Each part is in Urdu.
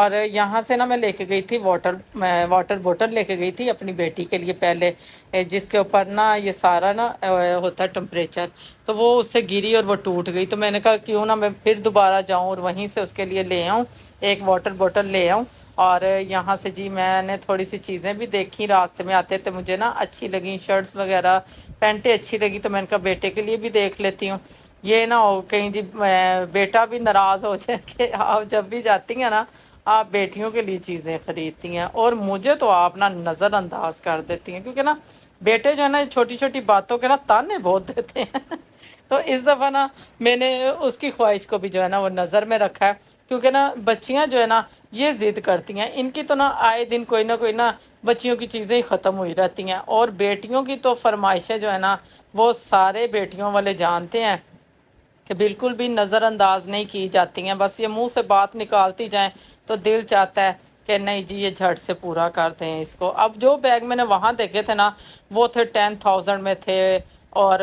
اور یہاں سے نا میں لے کے گئی تھی واٹر بوٹل لے کے گئی تھی اپنی بیٹی کے لیے پہلے، جس کے اوپر نا یہ سارا نا ہوتا ہے ٹمپریچر، تو وہ اس سے گری اور وہ ٹوٹ گئی، تو میں نے کہا کیوں نہ میں پھر دوبارہ جاؤں اور وہیں سے اس کے لیے لے آؤں، ایک واٹر بوٹل لے آؤں۔ اور یہاں سے جی میں نے تھوڑی سی چیزیں بھی دیکھی راستے میں آتے تھے، مجھے نا اچھی لگیں، شرٹس وغیرہ پینٹیں اچھی لگی، تو میں نے کہا بیٹے کے لیے بھی دیکھ لیتی ہوں، یہ نہ ہو کہیں جی بیٹا بھی ناراض ہو جائے کہ آپ جب بھی جاتی ہیں نا آپ بیٹیوں کے لیے چیزیں خریدتی ہیں اور مجھے تو آپ نا نظر انداز کر دیتی ہیں، کیونکہ نا بیٹے جو ہے نا چھوٹی چھوٹی باتوں کے نا تانے بہت دیتے ہیں تو اس دفعہ نا میں نے اس کی خواہش کو بھی جو ہے نا وہ نظر میں رکھا ہے، کیونکہ نا بچیاں جو ہے نا یہ ضد کرتی ہیں، ان کی تو نا آئے دن کوئی نہ بچیوں کی چیزیں ہی ختم ہوئی رہتی ہیں، اور بیٹیوں کی تو فرمائشیں جو ہے نا وہ سارے بیٹیوں والے جانتے ہیں کہ بالکل بھی نظر انداز نہیں کی جاتی ہیں، بس یہ منہ سے بات نکالتی جائیں تو دل چاہتا ہے کہ نہیں جی یہ جھٹ سے پورا کرتے ہیں اس کو۔ اب جو بیگ میں نے وہاں دیکھے تھے نا وہ تھے 10,000 میں تھے اور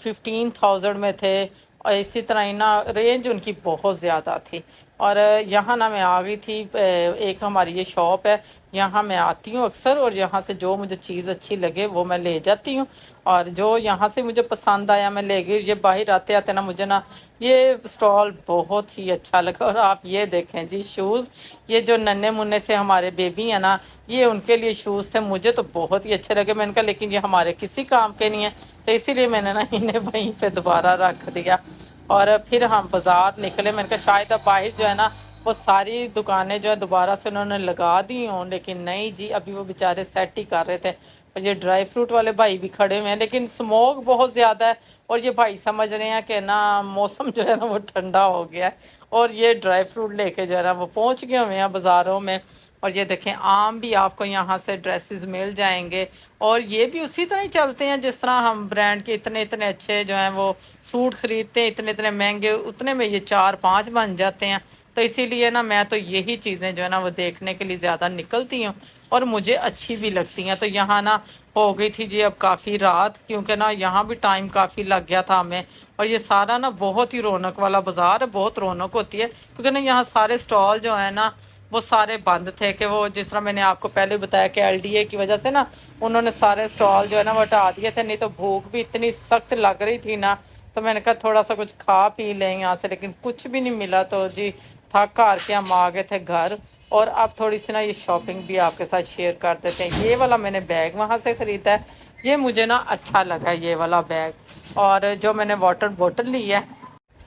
15,000 میں تھے، اور اسی طرح ہی نا رینج ان کی بہت زیادہ تھی۔ اور یہاں نا میں آ گئی تھی، ایک ہماری یہ شاپ ہے، یہاں میں آتی ہوں اکثر، اور یہاں سے جو مجھے چیز اچھی لگے وہ میں لے جاتی ہوں، اور جو یہاں سے مجھے پسند آیا میں لے گئی۔ یہ باہر آتے آتے نا مجھے نا یہ اسٹال بہت ہی اچھا لگا، اور آپ یہ دیکھیں جی شوز، یہ جو ننے منے سے ہمارے بیبی ہیں نا یہ ان کے لیے شوز تھے، مجھے تو بہت ہی اچھے لگے، میں نے کہا لیکن یہ ہمارے کسی کام کے نہیں ہیں، تو اسی لیے میں نے نا انہیں وہیں پہ دوبارہ رکھ دیا۔ اور پھر ہم بازار نکلے، میں نے کہا شاید اب باہر جو ہے نا وہ ساری دکانیں جو ہے دوبارہ سے انہوں نے لگا دی ہوں، لیکن نہیں جی ابھی وہ بیچارے سیٹ ہی کر رہے تھے، اور یہ ڈرائی فروٹ والے بھائی بھی کھڑے ہوئے ہیں، لیکن اسموک بہت زیادہ ہے، اور یہ بھائی سمجھ رہے ہیں کہ نا موسم جو ہے نا وہ ٹھنڈا ہو گیا ہے، اور یہ ڈرائی فروٹ لے کے جو ہے نا وہ پہنچ گئے ہوئے ہیں بازاروں میں۔ اور یہ دیکھیں آم بھی آپ کو یہاں سے ڈریسز مل جائیں گے، اور یہ بھی اسی طرح ہی چلتے ہیں جس طرح ہم برانڈ کے اتنے اتنے اچھے جو ہیں وہ سوٹ خریدتے ہیں، اتنے اتنے مہنگے، اتنے میں یہ 4-5 بن جاتے ہیں، تو اسی لیے نا میں تو یہی چیزیں جو ہے نا وہ دیکھنے کے لیے زیادہ نکلتی ہوں، اور مجھے اچھی بھی لگتی ہیں۔ تو یہاں نا ہو گئی تھی جی اب کافی رات، کیونکہ نا یہاں بھی ٹائم کافی لگ گیا تھا ہمیں، اور یہ سارا نا بہت ہی رونق والا بازار ہے، بہت رونق ہوتی ہے، کیونکہ نا یہاں سارے سٹال جو ہیں نا وہ سارے بند تھے، کہ وہ جس طرح میں نے آپ کو پہلے بتایا کہ LDA کی وجہ سے نا انہوں نے سارے سٹال جو ہے نا وہ ہٹا دیے تھے، نہیں تو بھوک بھی اتنی سخت لگ رہی تھی نا، تو میں نے کہا تھوڑا سا کچھ کھا پی لیں یہاں سے، لیکن کچھ بھی نہیں ملا، تو جی تھک ہار کے ہم آ گئے تھے گھر۔ اور اب تھوڑی سی نا یہ شاپنگ بھی آپ کے ساتھ شیئر کر دیتے ہیں۔ یہ والا میں نے بیگ وہاں سے خریدا ہے، یہ مجھے نا اچھا لگا یہ والا بیگ، اور جو میں نے واٹر بوٹل لی ہے،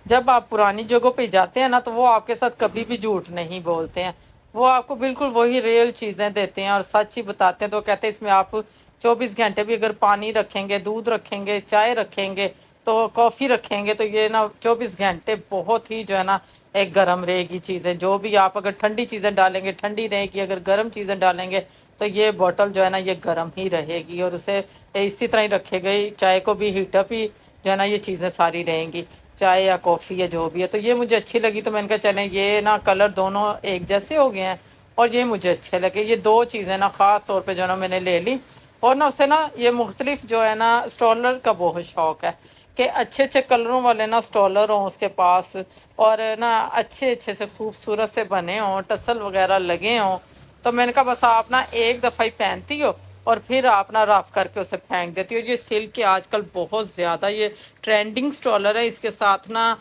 جب آپ پرانی جگہوں پہ جاتے ہیں نا تو وہ آپ کے ساتھ کبھی بھی جھوٹ نہیں بولتے ہیں، وہ آپ کو بالکل وہی ریئل چیزیں دیتے ہیں اور سچ ہی بتاتے ہیں، تو کہتے ہیں اس میں آپ 24 گھنٹے بھی اگر پانی رکھیں گے، دودھ رکھیں گے، چائے رکھیں گے، تو کافی رکھیں گے، تو یہ نا 24 گھنٹے بہت ہی جو ہے نا ایک گرم رہے گی چیزیں، جو بھی آپ اگر ٹھنڈی چیزیں ڈالیں گے ٹھنڈی رہے گی، اگر گرم چیزیں ڈالیں گے تو یہ بوٹل جو ہے نا یہ گرم ہی رہے گی، اور اسے اسی طرح ہی رکھے گئی، چائے کو بھی ہیٹ اپ ہی جو ہے نا یہ چیزیں ساری رہیں گی، چائے یا کافی یا جو بھی ہے۔ تو یہ مجھے اچھی لگی، تو میں نے کہا چلیں یہ نا کلر دونوں ایک جیسے ہو گئے ہیں، اور یہ مجھے اچھے لگے، یہ دو چیزیں نا خاص طور پہ جو ہے نا میں نے لے لی۔ اور نا اسے نا یہ مختلف جو ہے نا اسٹالر کا بہت شوق ہے کہ اچھے اچھے کلروں والے نا اسٹالر ہوں اس کے پاس، اور نا اچھے اچھے سے خوبصورت سے بنے ہوں، ٹسل وغیرہ لگے ہوں، تو میں نے کہا بس آپ نا ایک دفعہ ہی پہنتی ہو اور پھر آپ نا رف کر کے اسے پھینک دیتی ہو۔ یہ سلک کے آج کل بہت زیادہ یہ ٹرینڈنگ اسٹالر ہے، اس کے ساتھ نا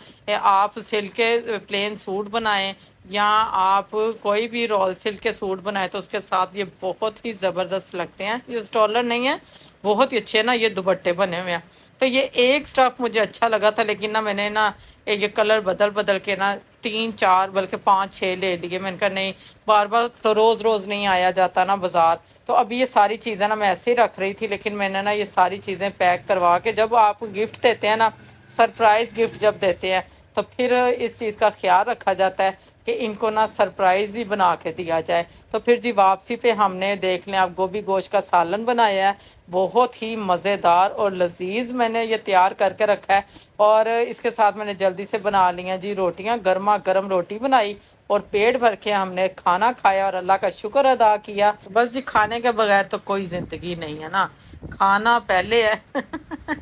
آپ سلک کے پلین سوٹ بنائیں یا آپ کوئی بھی رول سلک کے سوٹ بنائیں تو اس کے ساتھ یہ بہت ہی زبردست لگتے ہیں۔ یہ اسٹالر نہیں ہے، بہت ہی اچھے نا یہ دوپٹے بنے ہوئے ہیں، تو یہ ایک سٹف مجھے اچھا لگا تھا، لیکن نا میں نے نا یہ کلر بدل بدل کے نا 3-4 بلکہ 5-6 لے لیے۔ میں نے کہا نہیں بار بار تو روز روز نہیں آیا جاتا نا بازار، تو ابھی یہ ساری چیزیں نا میں ایسے ہی رکھ رہی تھی، لیکن میں نے نا یہ ساری چیزیں پیک کروا کے، جب آپ گفٹ دیتے ہیں نا سرپرائز گفٹ جب دیتے ہیں تو پھر اس چیز کا خیال رکھا جاتا ہے کہ ان کو نا سرپرائز ہی بنا کے دیا جائے۔ تو پھر جی واپسی پہ ہم نے دیکھ لیں آپ گوبھی گوشت کا سالن بنایا ہے، بہت ہی مزیدار اور لذیذ میں نے یہ تیار کر کے رکھا ہے، اور اس کے ساتھ میں نے جلدی سے بنا لی ہیں جی روٹیاں، گرما گرم روٹی بنائی اور پیٹ بھر کے ہم نے کھانا کھایا اور اللہ کا شکر ادا کیا۔ بس جی کھانے کے بغیر تو کوئی زندگی نہیں ہے نا، کھانا پہلے ہے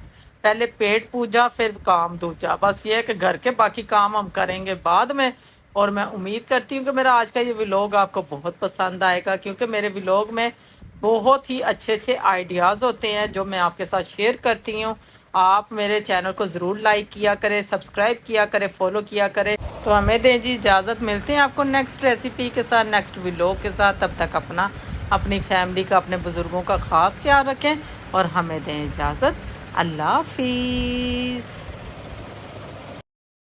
پہلے پیٹ پوجا پھر کام دوجا، بس یہ ہے کہ گھر کے باقی کام ہم کریں گے بعد میں، اور میں امید کرتی ہوں کہ میرا آج کا یہ ولاگ آپ کو بہت پسند آئے گا، کیونکہ میرے ولاگ میں بہت ہی اچھے اچھے آئیڈیاز ہوتے ہیں جو میں آپ کے ساتھ شیئر کرتی ہوں۔ آپ میرے چینل کو ضرور لائک کیا کریں، سبسکرائب کیا کریں، فالو کیا کریں۔ تو ہمیں دیں جی اجازت، ملتے ہیں آپ کو نیکسٹ ریسیپی کے ساتھ، نیکسٹ ولاگ کے ساتھ۔ تب تک اپنی فیملی کا، اپنے بزرگوں کا خاص خیال رکھیں اور ہمیں دیں اجازت۔ اللہ حافظ۔